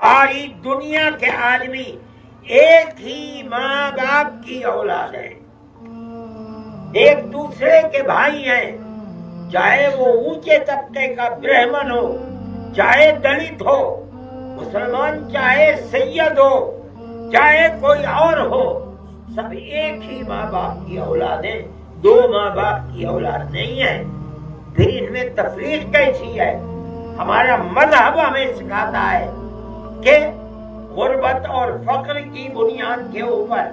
ساری دنیا کے آدمی ایک ہی ماں باپ کی اولاد ہیں، ایک دوسرے کے بھائی ہیں، چاہے وہ اونچے طبقے کا برہمن ہو، چاہے دلت ہو، مسلمان چاہے سید ہو، چاہے کوئی اور ہو، سب ایک ہی ماں باپ کی اولاد ہیں، دو ماں باپ کی اولاد نہیں ہے۔ پھر ان میں تفریق کیسی ہے؟ ہمارا مذہب ہمیں سکھاتا ہے کہ غربت اور فقر کی بنیاد کے اوپر،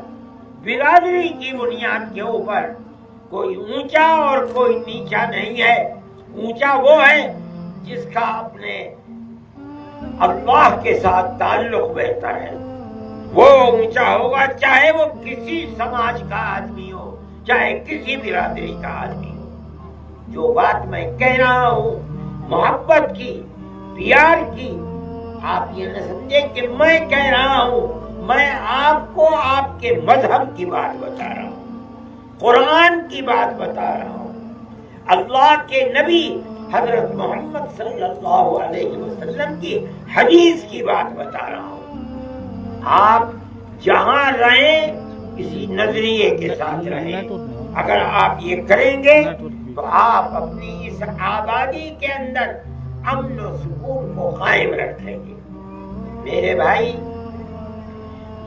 برادری کی بنیاد کے اوپر کوئی اونچا اور کوئی نیچا نہیں ہے۔ اونچا وہ ہے جس کا اپنے اللہ کے ساتھ تعلق بہتر ہے، وہ اونچا ہوگا، چاہے وہ کسی سماج کا آدمی ہو، چاہے کسی برادری کا آدمی ہو۔ جو بات میں کہہ رہا ہوں محبت کی، پیار کی، آپ یہ نہ سمجھیں کہ میں کہہ رہا ہوں، میں آپ کو آپ کے مذہب کی بات بتا رہا ہوں، قرآن کی بات بتا رہا ہوں، اللہ کے نبی حضرت محمد صلی اللہ علیہ وسلم کی حدیث کی بات بتا رہا ہوں۔ آپ جہاں رہیں اسی نظریے کے ساتھ رہیں، اگر آپ یہ کریں گے تو آپ اپنی اس آبادی کے اندر امن و سکون کو قائم رکھیں گے۔ میرے بھائی،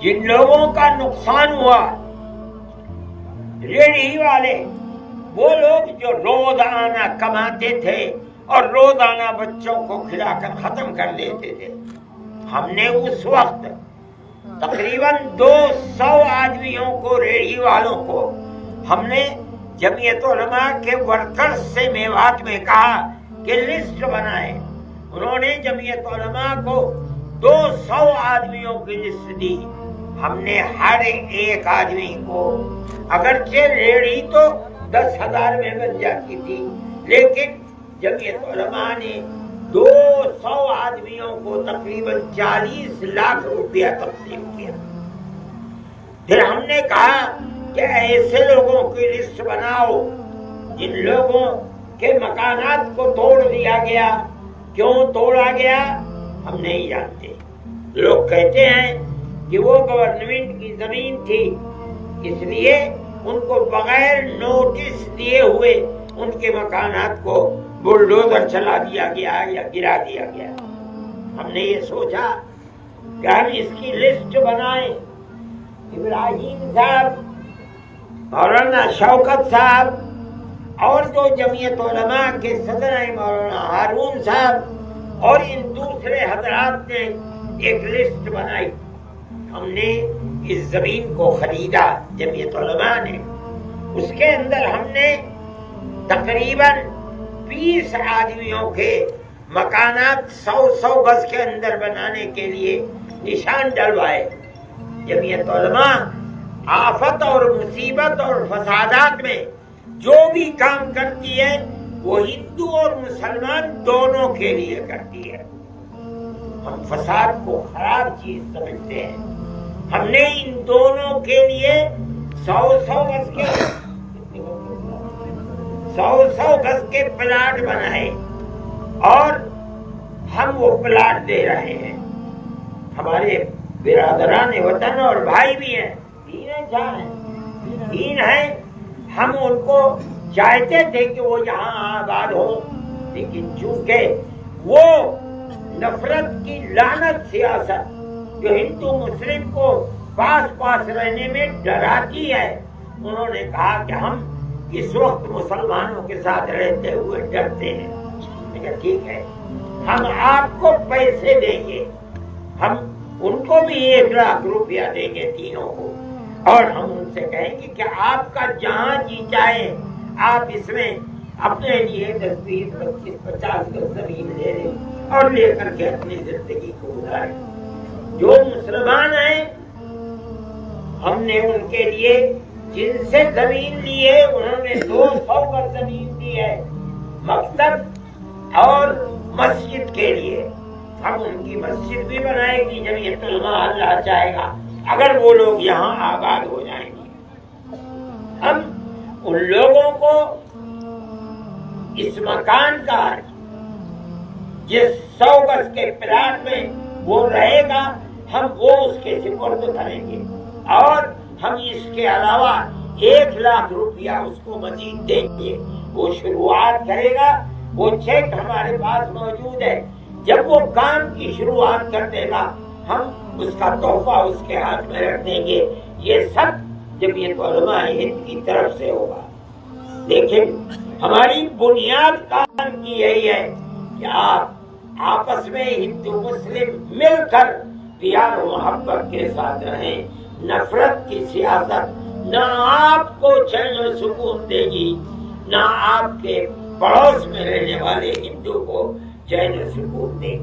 جن لوگوں کا نقصان ہوا، ریڑھی والے، وہ لوگ جو روزانہ کماتے تھے اور روزانہ بچوں کو کھلا کر ختم کر دیتے تھے، ہم نے اس وقت تقریباً 200 آدمیوں کو، ریڑھی والوں کو، ہم نے جمعیت علماء کے ورکرز سے میوات میں کہا کہ لسٹ بنائیں۔ انہوں نے جمعیت علماء کو 200 آدمیوں کی لسٹ دی۔ ہم نے ہر ایک آدمی کو، اگرچہ ریڑھی تو 10,000 میں بن جاتی تھی، لیکن جمعیت علماء نے 200 آدمیوں کو تقریباً 40 لاکھ روپیہ تقسیم کیا۔ پھر ہم نے کہا کہ ایسے لوگوں کی لسٹ بناؤ جن لوگوں کے مکانات کو توڑ دیا گیا۔ کیوں توڑا گیا ہم نہیں جانتے۔ لوگ کہتے ہیں کہ وہ گورنمنٹ کی زمین تھی، اس لیے ان کو بغیر نوٹس دیے ہوئے ان کے مکانات کو بلڈوزر چلا دیا گیا یا گرا دیا گیا۔ ہم نے یہ سوچا کہ ہم اس کی لسٹ بنائیں۔ ابراہیم صاحب، مولانا شوکت صاحب اور جو جمعیت علماء کے صدر ہیں مولانا ہارون صاحب اور ان دوسرے حضرات نے ایک لسٹ بنائی۔ ہم نے اس زمین کو خریدا، جمعیت علماء نے۔ اس کے اندر ہم نے تقریباً 20 آدمیوں کے مکانات 100 گز کے اندر بنانے کے لیے نشان ڈلوائے۔ جمعیت علماء آفت اور مصیبت اور فسادات میں جو بھی کام کرتی ہے وہ ہندو اور مسلمان دونوں کے لیے کرتی ہے۔ ہم فساد کو خراب چیز سمجھتے ہیں۔ ہم نے ان دونوں کے لیے 100 گز کے پلاٹ بنائے اور ہم وہ پلاٹ دے رہے ہیں۔ ہمارے برادران وطن اور بھائی بھی ہیں، تین ہیں۔ ہم ان کو چاہتے تھے کہ وہ یہاں آباد ہو، لیکن چونکہ وہ نفرت کی لعنت سیاست جو ہندو مسلم کو پاس رہنے میں ڈراتی ہے، انہوں نے کہا کہ ہم اس وقت مسلمانوں کے ساتھ رہتے ہوئے ڈرتے ہیں۔ ٹھیک ہے، ہم آپ کو پیسے دیں گے، ہم ان کو بھی 1 لاکھ روپیہ دیں گے تینوں کو، اور ہم ان سے کہیں گے کہ آپ کا جہاں جی چاہے آپ اس میں اپنے لیے 10، 20، 25، 50 گز زمین لے لیں اور لے کر کے اپنی زندگی کو گزاریں۔ جو مسلمان ہیں ہم نے ان کے لیے جن سے زمین لی ہے انہوں نے 200 گز زمین دی ہے مکتب اور مسجد کے لیے۔ ہم ان کی مسجد بھی بنائے گی جمعیت علماء، اللہ چاہے گا، اگر وہ لوگ یہاں آباد ہو جائیں گے۔ ہم ان لوگوں کو اس مکان کا جس 100 گز کے پلاٹ میں وہ رہے گا ہم وہ اس کے سپرد کریں گے، اور ہم اس کے علاوہ 1,00,000 روپیہ اس کو مزید دیں گے۔ وہ شروعات کرے گا، وہ چیک ہمارے پاس موجود ہے، جب وہ کام کی شروعات کر دے گا ہم اس کا تحفہ اس کے ہاتھ میں رکھ دیں گے۔ یہ سب جمعیت علماء ہند کی طرف سے ہوگا۔ لیکن ہماری بنیاد کام کی یہی ہے کہ آپ آپس میں ہندو مسلم مل کر پیار و محبت کے ساتھ رہیں۔ نفرت کی سیاست نہ آپ کو چین و سکون دے گی، نہ آپ کے پڑوس میں رہنے والے ہندو کو چین و سکون دے گی۔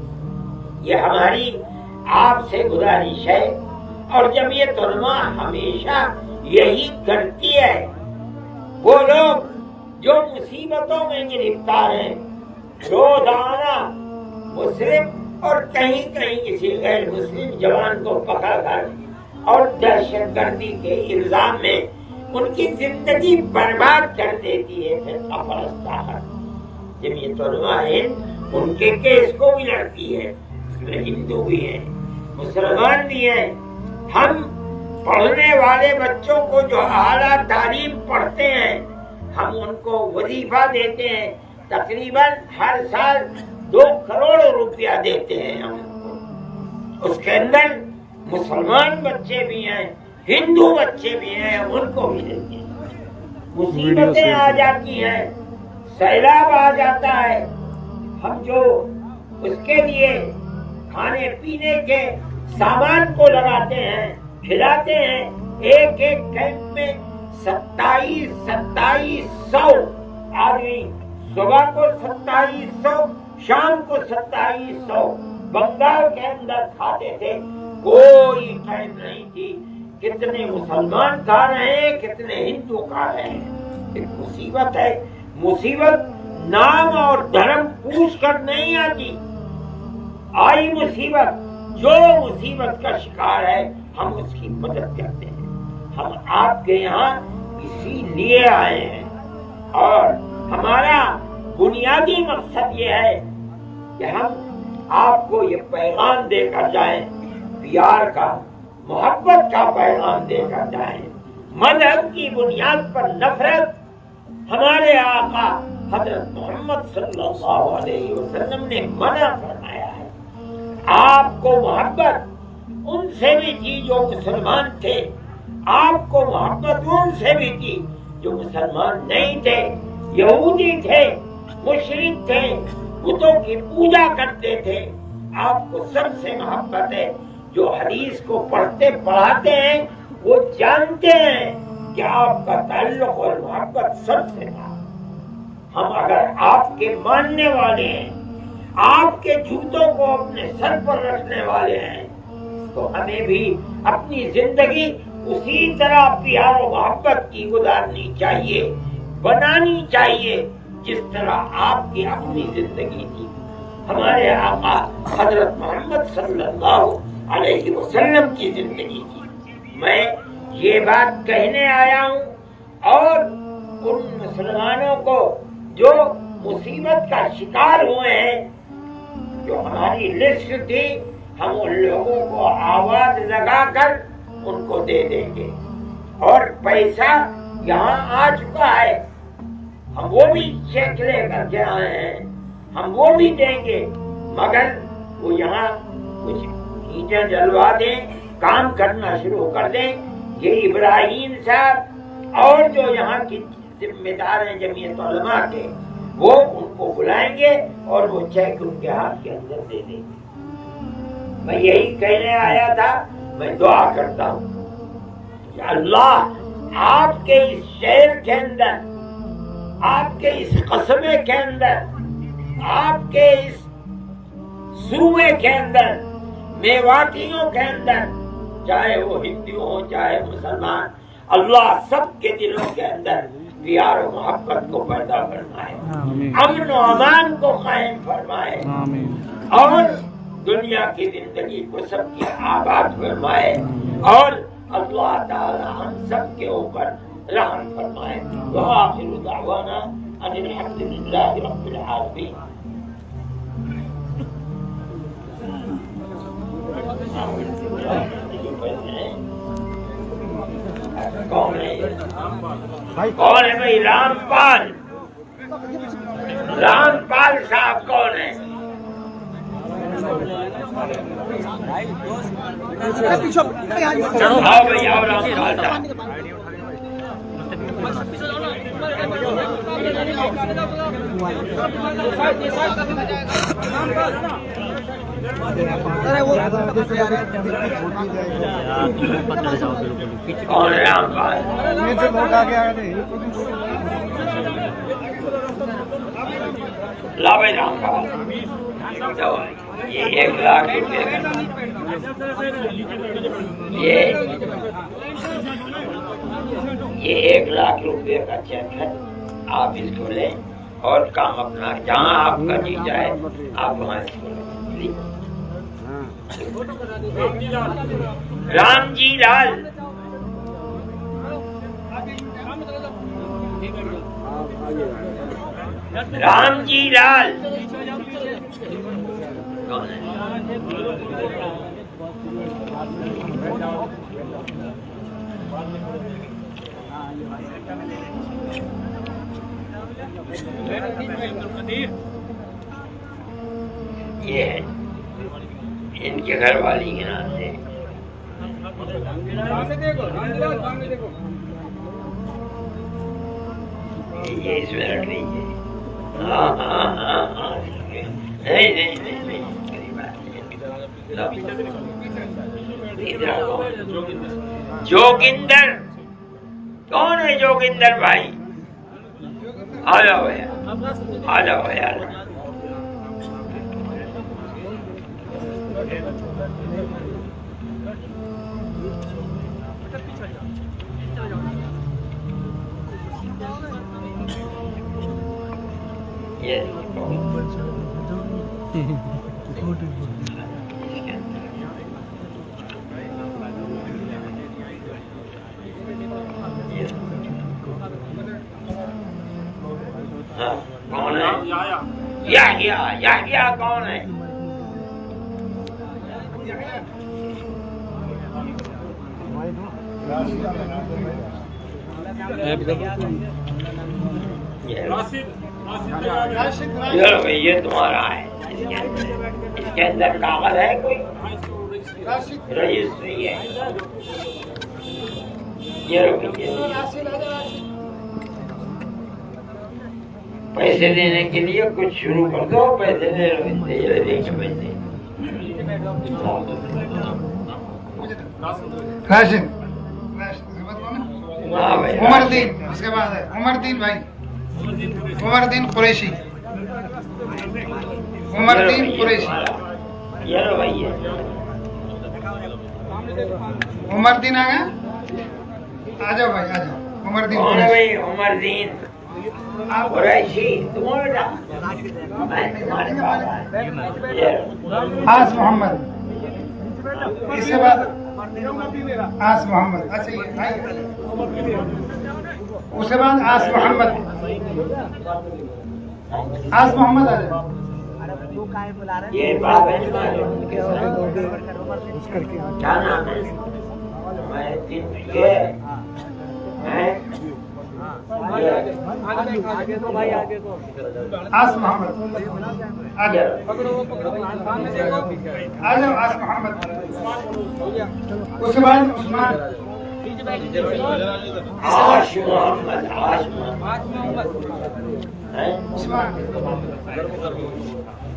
یہ ہماری آپ سے گزارش ہے، اور جمعیت علماء ہمیشہ یہی کرتی ہے۔ وہ لوگ جو مصیبتوں میں گرفتار ہیں، روزانہ مسلم اور کہیں کہیں کسی غیر مسلم جوان کو پکڑ کر اور دہشت گردی کے الزام میں ان کی زندگی برباد کر دیتی ہے فرقہ پرست طاقت۔ جمعیت علماء ہند ان کے کیس کو بھی لڑتی ہے، اس میں ہندو بھی ہیں، مسلمان بھی ہیں۔ ہم پڑھنے والے بچوں کو جو اعلیٰ تعلیم پڑھتے ہیں ہم ان کو وظیفہ دیتے ہیں، تقریباً ہر سال 2 کروڑ روپیہ دیتے ہیں ہم ان کو۔ اس کے اندر مسلمان بچے بھی ہیں، ہندو بچے بھی ہیں، ہم ان کو بھی دیتے ہیں۔ مصیبتیں آ جاتی ہیں، سیلاب آ جاتا ہے، ہم جو اس کے لیے کھانے پینے کے سامان کو لگاتے ہیں، کھلاتے ہیں، ایک کیمپ میں 2700 آدمی، صبح کو 2700، شام کو 2700 بنگال کے اندر کھاتے تھے۔ کوئی ٹائم نہیں تھی کتنے مسلمان کھا رہے ہیں، کتنے ہندو کھا رہے ہیں۔ ایک مصیبت ہے۔ مصیبت نام اور دھرم پوچھ کر نہیں آتی، آئی مصیبت، جو مصیبت کا شکار ہے ہم اس کی مدد کرتے ہیں۔ ہم آپ کے یہاں اسی لیے آئے ہیں، اور ہمارا بنیادی مقصد یہ ہے کہ ہم آپ کو یہ پیغام دے کر جائیں، پیار کا، محبت کا پیغام دے کر جائیں۔ مذہب کی بنیاد پر نفرت ہمارے آقا حضرت محمد صلی اللہ علیہ وسلم نے منع فرمایا ہے۔ آپ کو محبت ان سے بھی تھی جو مسلمان تھے، آپ کو محبت ان سے بھی تھی جو مسلمان نہیں تھے، یہودی تھے، مشرک تھے، بتوں کی پوجا کرتے تھے۔ آپ کو سب سے محبت ہے۔ جو حدیث کو پڑھتے پڑھاتے ہیں وہ جانتے ہیں کہ آپ کا تعلق اور محبت سب سے تھا۔ ہم اگر آپ کے ماننے والے ہیں، آپ کے جوتوں کو اپنے سر پر رکھنے والے ہیں، تو ہمیں بھی اپنی زندگی اسی طرح پیار و محبت کی گزارنی چاہیے، بنانی چاہیے جس طرح آپ کی اپنی زندگی تھی، ہمارے آقا حضرت محمد صلی اللہ علیہ وسلم کی زندگی تھی۔ میں یہ بات کہنے آیا ہوں، اور ان مسلمانوں کو جو مصیبت کا شکار ہوئے ہیں، جو ہماری لسٹ تھی، ہم ان لوگوں کو آواز لگا کر ان کو دے دیں گے، اور پیسہ یہاں آ چکا ہے، ہم وہ بھی چیک لے کر کے آئے ہیں، ہم وہ بھی دیں گے، مگر وہ یہاں کچھ اینٹیں جلوا دیں، کام کرنا شروع کر دیں۔ یہ ابراہیم صاحب اور جو یہاں کی ذمہ دار ہیں جمعیت علماء کے، وہ ان کو بلائیں گے اور وہ چیک ان کے ہاتھ کے اندر دے دیں گے۔ میں یہی کہنے آیا تھا۔ میں دعا کرتا ہوں کہ اللہ آپ کے اس شہر کے اندر، آپ کے اس قصبے کے اندر، آپ کے اس صوبے کے اندر، میواتیوں کے اندر، چاہے وہ ہندو ہوں چاہے مسلمان، اللہ سب کے دلوں کے اندر پیار و محبت کو پیدا فرمائے، امن و امان کو قائم فرمائے، اور دنیا کی زندگی کو سب کی آباد فرمائے، اور اللہ تعالی ہم سب کے اوپر رحم فرمائے۔ وآخر دعوانا ان الحمد للہ رب العالمین۔ کون ہے بھائی؟ رامپال صاحب کون ہے؟ آؤ بھائی آؤ رامپال صاحب. کون ہے رامپال؟ لا بھائی رامپال یہ 1 لاکھ روپے کا یہ 1 لاکھ روپے کا چیک ہے. آپ اس کو لیں اور کام اپنا جہاں آپ کا جی جائے آپ وہاں اس کو لیں. رام جی لال رام جی لال کون ہے؟ یہ ہے ان کے گھر والی کے نام سے. یہ اس میں رکھ لیجیے. ہاں نہیں جوگندر کون ہے؟ جوگندر بھائی آ جاؤ بھیا آ جاؤ بھیا. کون ہے؟ یحییٰ کون ہے؟ یہ تمہارا ہے. اس کے اندر کاغذ ہے کوئی؟ رجسٹری ہے. یہ پیسے دینے کے لیے کچھ شروع کر دو. پیسے دے لو. پیسے عمر دین. اس کے بعد ہے عمر دین بھائی. عمر دین قریشی. عمر دین قریشی. عمر دین آ گیا. آ جاؤ بھائی آ جاؤ. عمر دین قریشی. عمر دین قریشی. آس محمد. اس کے بعد آس محمد. اچھا اس کے بعد آس محمد. آس محمد آ جائے. یہ بات ہے کیا نام ہے؟ آس محمد آ جاؤ. آ جاؤ آس محمد. اس کے بعد عثمان. عاش محمد. عثمان.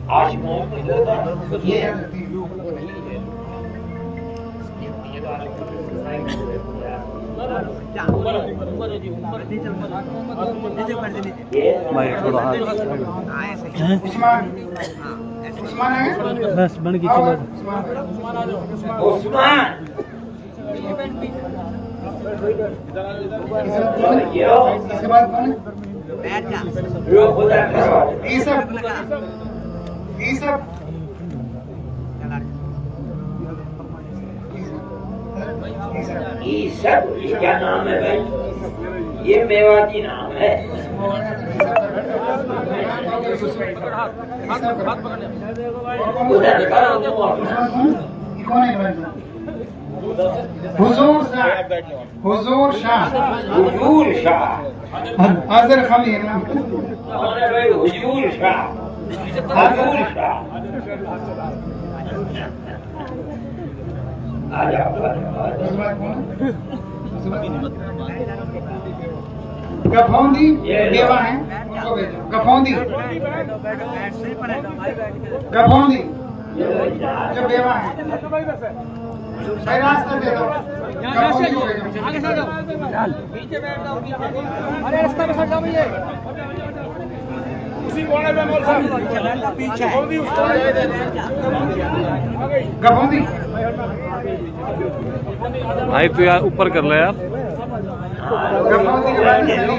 عاش محمد. عثمان بس بن گئی. عثمان اس کے بعد کون عیسب کیا نام ہے بھائی؟ یہ میواتی نام ہے. یہ کون ہے بھائی صاحب؟ حضور شاہ، حضور شاہ، حضور شاہ حاضر خمیر ہمارے بھائی حضور شاہ، حضور شاہ آ جاؤ گفوندی بیوہ ہیں ان کو بھیجو گفوندی گفوندی جو بیوہ ہیں صحیح راستہ دے دو گفوندی کو بھیجو گفوندی بھائی تو یار اوپر کر لے یار گفوندی کے بعد دے دو